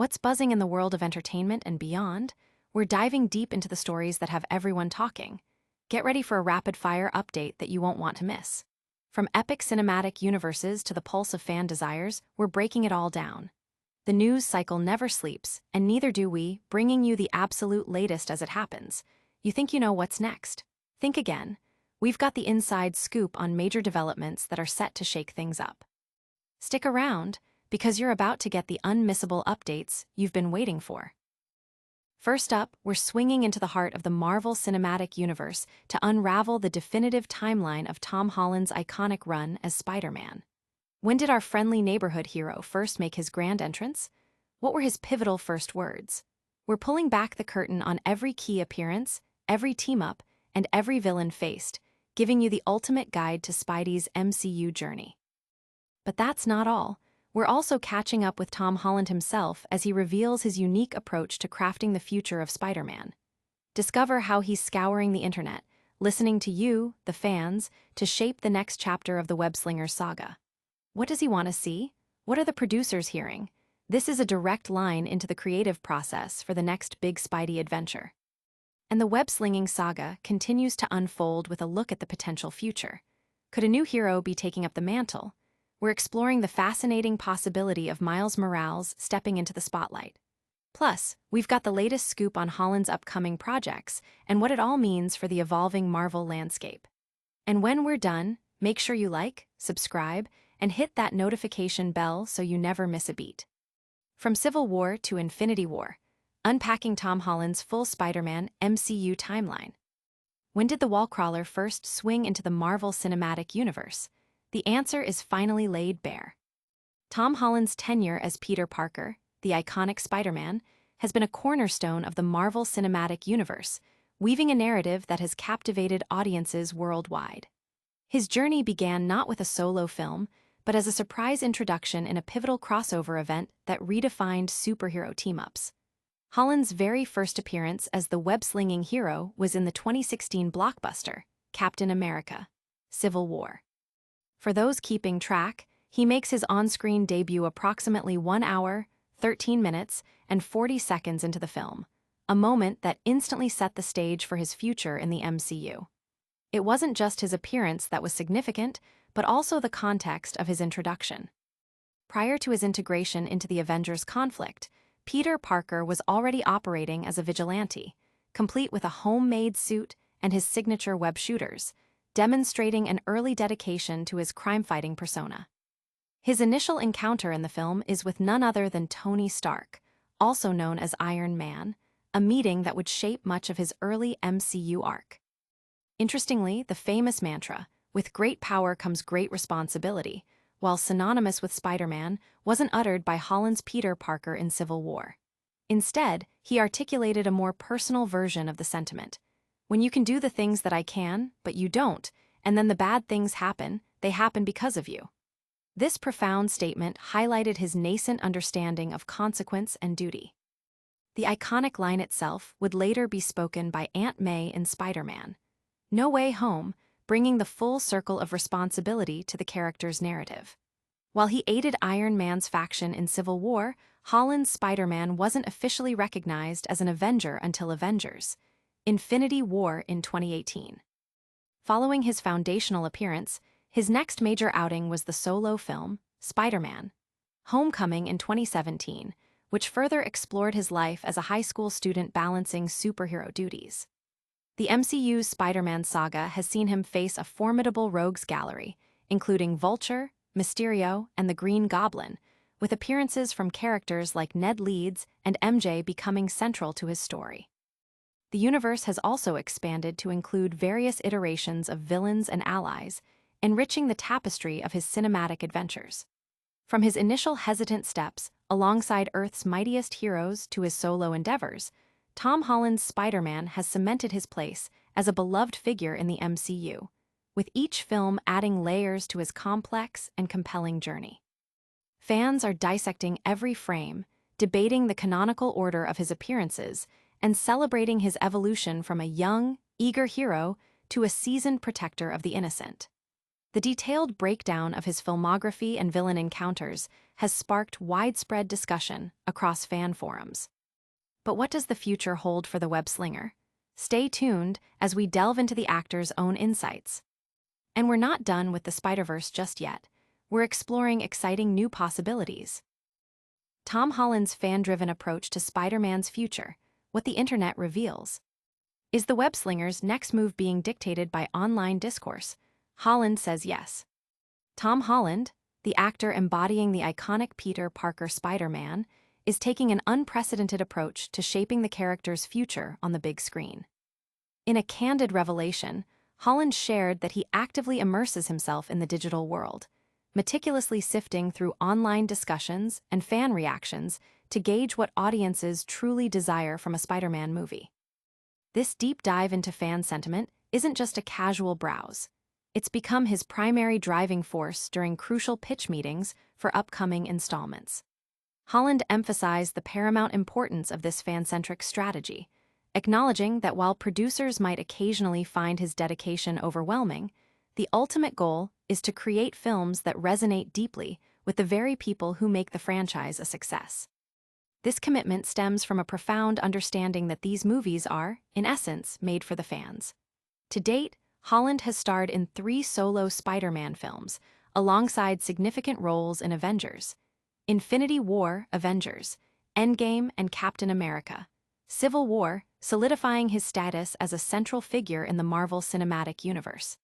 What's buzzing in the world of entertainment and beyond? We're diving deep into the stories that have everyone talking. Get ready for a rapid-fire update that you won't want to miss. From epic cinematic universes to the pulse of fan desires, we're breaking it all down. The news cycle never sleeps, and neither do we, bringing you the absolute latest as it happens. You think you know what's next? Think again. We've got the inside scoop on major developments that are set to shake things up. Stick around, because you're about to get the unmissable updates you've been waiting for. First up, we're swinging into the heart of the Marvel Cinematic Universe to unravel the definitive timeline of Tom Holland's iconic run as Spider-Man. When did our friendly neighborhood hero first make his grand entrance? What were his pivotal first words? We're pulling back the curtain on every key appearance, every team-up, and every villain faced, giving you the ultimate guide to Spidey's MCU journey. But that's not all. We're also catching up with Tom Holland himself as he reveals his unique approach to crafting the future of Spider-Man. Discover how he's scouring the internet, listening to you, the fans, to shape the next chapter of the Web-Slinger saga. What does he want to see? What are the producers hearing? This is a direct line into the creative process for the next big Spidey adventure. And the web-slinging saga continues to unfold with a look at the potential future. Could a new hero be taking up the mantle? We're exploring the fascinating possibility of Miles Morales stepping into the spotlight. Plus, we've got the latest scoop on Holland's upcoming projects and what it all means for the evolving Marvel landscape. And when we're done, make sure you like, subscribe, and hit that notification bell so you never miss a beat. From Civil War to Infinity War, unpacking Tom Holland's full Spider-Man MCU timeline. When did the wallcrawler first swing into the Marvel Cinematic Universe? The answer is finally laid bare. Tom Holland's tenure as Peter Parker, the iconic Spider-Man, has been a cornerstone of the Marvel Cinematic Universe, weaving a narrative that has captivated audiences worldwide. His journey began not with a solo film, but as a surprise introduction in a pivotal crossover event that redefined superhero team-ups. Holland's very first appearance as the web-slinging hero was in the 2016 blockbuster, Captain America: Civil War. For those keeping track, he makes his on-screen debut approximately 1 hour, 13 minutes, and 40 seconds into the film, a moment that instantly set the stage for his future in the MCU. It wasn't just his appearance that was significant, but also the context of his introduction. Prior to his integration into the Avengers conflict, Peter Parker was already operating as a vigilante, complete with a homemade suit and his signature web shooters, demonstrating an early dedication to his crime-fighting persona. His initial encounter in the film is with none other than Tony Stark, also known as Iron Man, a meeting that would shape much of his early MCU arc. Interestingly, the famous mantra, "With great power comes great responsibility," while synonymous with Spider-Man, wasn't uttered by Holland's Peter Parker in Civil War. Instead, he articulated a more personal version of the sentiment. When you can do the things that I can, but you don't, and then the bad things happen, they happen because of you. This profound statement highlighted his nascent understanding of consequence and duty. The iconic line itself would later be spoken by Aunt May in Spider-Man: "No Way Home," bringing the full circle of responsibility to the character's narrative. While he aided Iron Man's faction in Civil War, Holland's Spider-Man wasn't officially recognized as an Avenger until Avengers: Infinity War in 2018. Following his foundational appearance, his next major outing was the solo film, Spider-Man: Homecoming in 2017, which further explored his life as a high school student balancing superhero duties. The MCU's Spider-Man saga has seen him face a formidable rogues gallery, including Vulture, Mysterio, and the Green Goblin, with appearances from characters like Ned Leeds and MJ becoming central to his story. The universe has also expanded to include various iterations of villains and allies, enriching the tapestry of his cinematic adventures. From his initial hesitant steps alongside Earth's mightiest heroes to his solo endeavors, Tom Holland's Spider-Man has cemented his place as a beloved figure in the MCU, with each film adding layers to his complex and compelling journey. Fans are dissecting every frame, debating the canonical order of his appearances, and celebrating his evolution from a young, eager hero to a seasoned protector of the innocent. The detailed breakdown of his filmography and villain encounters has sparked widespread discussion across fan forums. But what does the future hold for the web-slinger? Stay tuned as we delve into the actor's own insights. And we're not done with the Spider-Verse just yet. We're exploring exciting new possibilities. Tom Holland's fan-driven approach to Spider-Man's future, what the internet reveals. Is the web-slinger's next move being dictated by online discourse? Holland says yes. Tom Holland, the actor embodying the iconic Peter Parker Spider-Man, is taking an unprecedented approach to shaping the character's future on the big screen. In a candid revelation, Holland shared that he actively immerses himself in the digital world, meticulously sifting through online discussions and fan reactions to gauge what audiences truly desire from a Spider-Man movie. This deep dive into fan sentiment isn't just a casual browse. It's become his primary driving force during crucial pitch meetings for upcoming installments. Holland emphasized the paramount importance of this fan-centric strategy, acknowledging that while producers might occasionally find his dedication overwhelming, the ultimate goal is to create films that resonate deeply with the very people who make the franchise a success. This commitment stems from a profound understanding that these movies are, in essence, made for the fans. To date, Holland has starred in 3 solo Spider-Man films, alongside significant roles in Avengers: Infinity War, Avengers, Endgame, and Captain America, Civil War, solidifying his status as a central figure in the Marvel Cinematic Universe.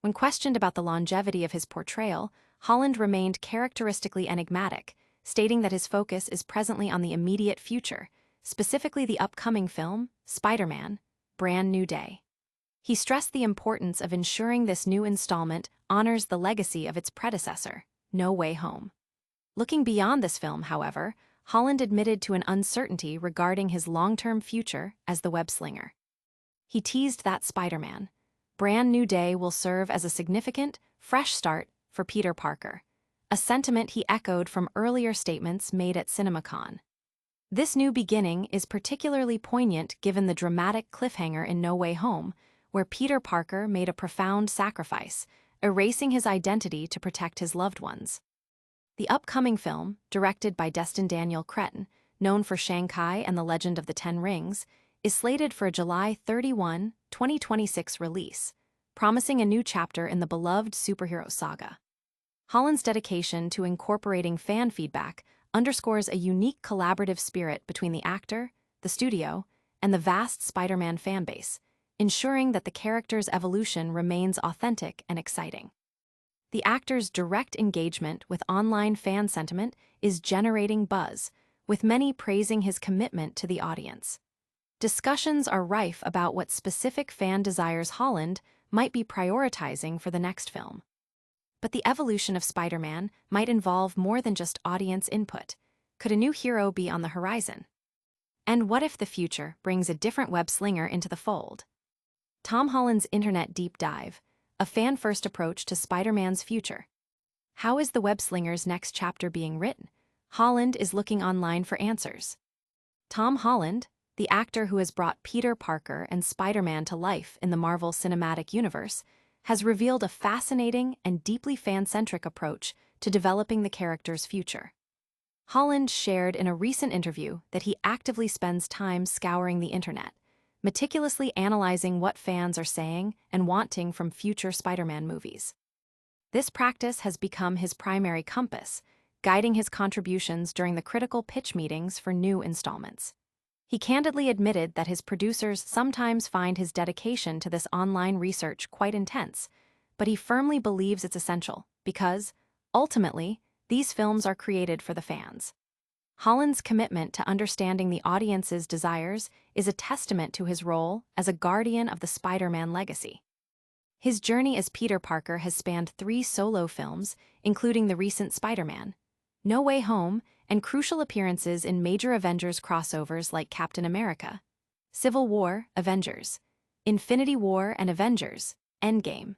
When questioned about the longevity of his portrayal, Holland remained characteristically enigmatic, stating that his focus is presently on the immediate future, specifically the upcoming film, Spider-Man: Brand New Day. He stressed the importance of ensuring this new installment honors the legacy of its predecessor, No Way Home. Looking beyond this film, however, Holland admitted to an uncertainty regarding his long-term future as the web-slinger. He teased that Spider-Man: Brand New Day will serve as a significant, fresh start for Peter Parker, a sentiment he echoed from earlier statements made at CinemaCon. This new beginning is particularly poignant given the dramatic cliffhanger in No Way Home, where Peter Parker made a profound sacrifice, erasing his identity to protect his loved ones. The upcoming film, directed by Destin Daniel Cretton, known for Shanghai and the Legend of the Ten Rings, is slated for a July 31, 2026 release, promising a new chapter in the beloved superhero saga. Holland's dedication to incorporating fan feedback underscores a unique collaborative spirit between the actor, the studio, and the vast Spider-Man fanbase, ensuring that the character's evolution remains authentic and exciting. The actor's direct engagement with online fan sentiment is generating buzz, with many praising his commitment to the audience. Discussions are rife about what specific fan desires Holland might be prioritizing for the next film. But the evolution of Spider-Man might involve more than just audience input. Could a new hero be on the horizon? And what if the future brings a different web-slinger into the fold? Tom Holland's Internet Deep Dive, a fan-first approach to Spider-Man's future. How is the web-slinger's next chapter being written? Holland is looking online for answers. Tom Holland, the actor who has brought Peter Parker and Spider-Man to life in the Marvel Cinematic Universe, has revealed a fascinating and deeply fan-centric approach to developing the character's future. Holland shared in a recent interview that he actively spends time scouring the internet, meticulously analyzing what fans are saying and wanting from future Spider-Man movies. This practice has become his primary compass, guiding his contributions during the critical pitch meetings for new installments. He candidly admitted that his producers sometimes find his dedication to this online research quite intense, but he firmly believes it's essential because, ultimately, these films are created for the fans. Holland's commitment to understanding the audience's desires is a testament to his role as a guardian of the Spider-Man legacy. His journey as Peter Parker has spanned 3 solo films, including the recent Spider-Man: No Way Home, and crucial appearances in major Avengers crossovers like Captain America, Civil War, Avengers, Infinity War, and Avengers: Endgame.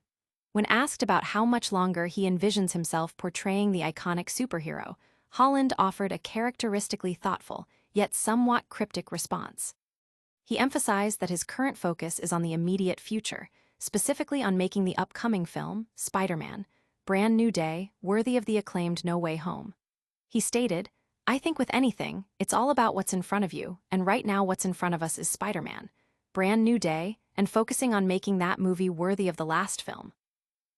When asked about how much longer he envisions himself portraying the iconic superhero, Holland offered a characteristically thoughtful, yet somewhat cryptic response. He emphasized that his current focus is on the immediate future, specifically on making the upcoming film, Spider-Man, Brand New Day, worthy of the acclaimed No Way Home. He stated, "I think with anything, it's all about what's in front of you, and right now what's in front of us is Spider-Man, Brand New Day, and focusing on making that movie worthy of the last film."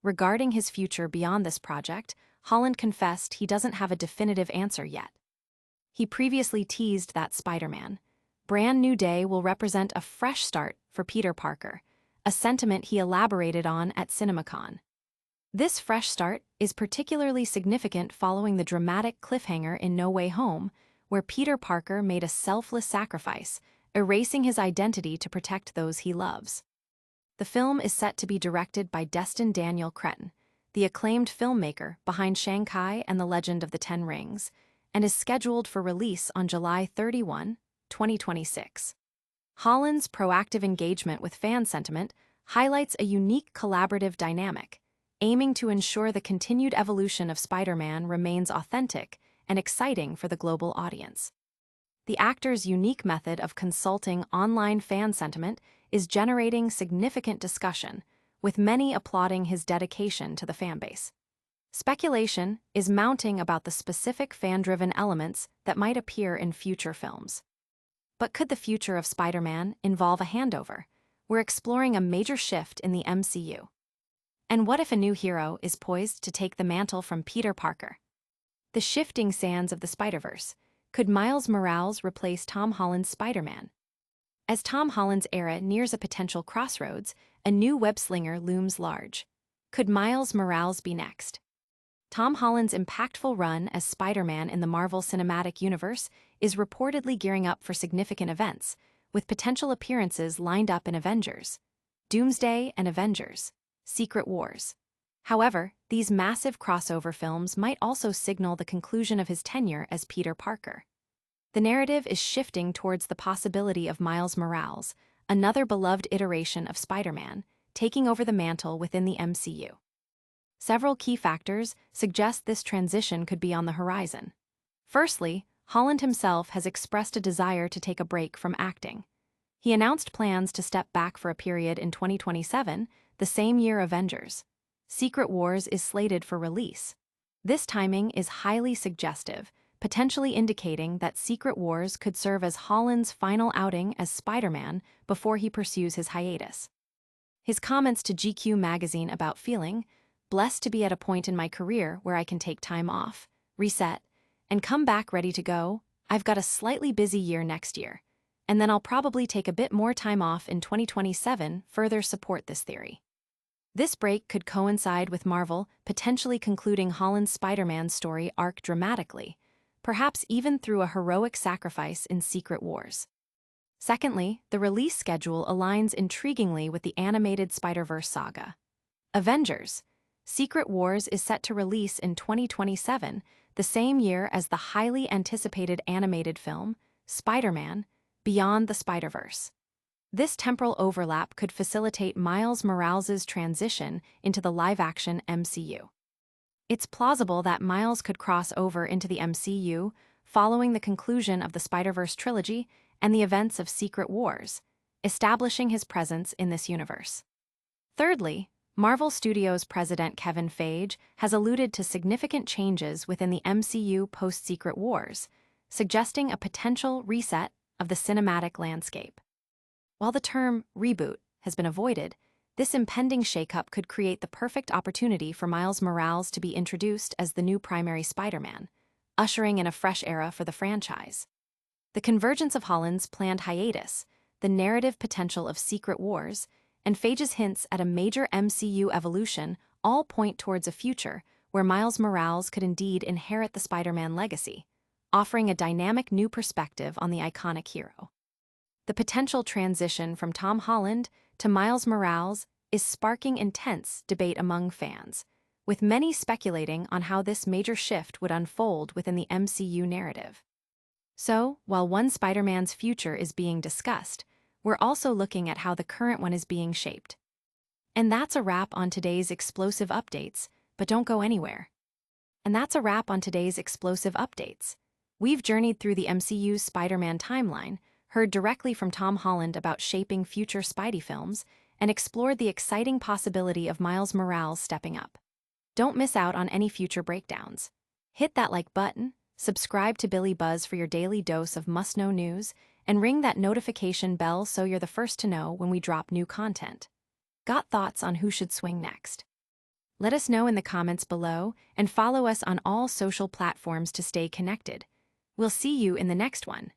Regarding his future beyond this project, Holland confessed he doesn't have a definitive answer yet. He previously teased that Spider-Man, Brand New Day will represent a fresh start for Peter Parker, a sentiment he elaborated on at CinemaCon. This fresh start is particularly significant following the dramatic cliffhanger in No Way Home, where Peter Parker made a selfless sacrifice, erasing his identity to protect those he loves. The film is set to be directed by Destin Daniel Cretton, the acclaimed filmmaker behind Shanghai and the Legend of the Ten Rings, and is scheduled for release on July 31, 2026. Holland's proactive engagement with fan sentiment highlights a unique collaborative dynamic, aiming to ensure the continued evolution of Spider-Man remains authentic and exciting for the global audience. The actor's unique method of consulting online fan sentiment is generating significant discussion, with many applauding his dedication to the fanbase. Speculation is mounting about the specific fan-driven elements that might appear in future films. But could the future of Spider-Man involve a handover? We're exploring a major shift in the MCU. And what if a new hero is poised to take the mantle from Peter Parker? The shifting sands of the Spider-Verse. Could Miles Morales replace Tom Holland's Spider-Man? As Tom Holland's era nears a potential crossroads, a new web-slinger looms large. Could Miles Morales be next? Tom Holland's impactful run as Spider-Man in the Marvel Cinematic Universe is reportedly gearing up for significant events, with potential appearances lined up in Avengers, Doomsday and Avengers, Secret Wars. However, these massive crossover films might also signal the conclusion of his tenure as Peter Parker. The narrative is shifting towards the possibility of Miles Morales, another beloved iteration of Spider-Man, taking over the mantle within the MCU. Several key factors suggest this transition could be on the horizon. Firstly, Holland himself has expressed a desire to take a break from acting. He announced plans to step back for a period in 2027, the same year Avengers. Secret Wars is slated for release. This timing is highly suggestive, potentially indicating that Secret Wars could serve as Holland's final outing as Spider-Man before he pursues his hiatus. His comments to GQ magazine about feeling blessed to be at a point in my career where I can take time off, reset, and come back ready to go. I've got a slightly busy year next year, and then I'll probably take a bit more time off in 2027 further support this theory. This break could coincide with Marvel potentially concluding Holland's Spider-Man story arc dramatically, perhaps even through a heroic sacrifice in Secret Wars. Secondly, the release schedule aligns intriguingly with the animated Spider-Verse saga. Avengers: Secret Wars is set to release in 2027, the same year as the highly anticipated animated film, Spider-Man: Beyond the Spider-Verse. This temporal overlap could facilitate Miles Morales' transition into the live-action MCU. It's plausible that Miles could cross over into the MCU following the conclusion of the Spider-Verse trilogy and the events of Secret Wars, establishing his presence in this universe. Thirdly, Marvel Studios president Kevin Feige has alluded to significant changes within the MCU post-Secret Wars, suggesting a potential reset of the cinematic landscape. While the term reboot has been avoided, this impending shakeup could create the perfect opportunity for Miles Morales to be introduced as the new primary Spider-Man, ushering in a fresh era for the franchise. The convergence of Holland's planned hiatus, the narrative potential of Secret Wars, and Feige's hints at a major MCU evolution all point towards a future where Miles Morales could indeed inherit the Spider-Man legacy, offering a dynamic new perspective on the iconic hero. The potential transition from Tom Holland to Miles Morales is sparking intense debate among fans, with many speculating on how this major shift would unfold within the MCU narrative. So, while one Spider-Man's future is being discussed, we're also looking at how the current one is being shaped. And that's a wrap on today's explosive updates, but don't go anywhere. We've journeyed through the MCU's Spider-Man timeline, heard directly from Tom Holland about shaping future Spidey films, and explored the exciting possibility of Miles Morales stepping up. Don't miss out on any future breakdowns. Hit that like button, subscribe to Billy Buzz for your daily dose of must-know news, and ring that notification bell so you're the first to know when we drop new content. Got thoughts on who should swing next? Let us know in the comments below and follow us on all social platforms to stay connected. We'll see you in the next one.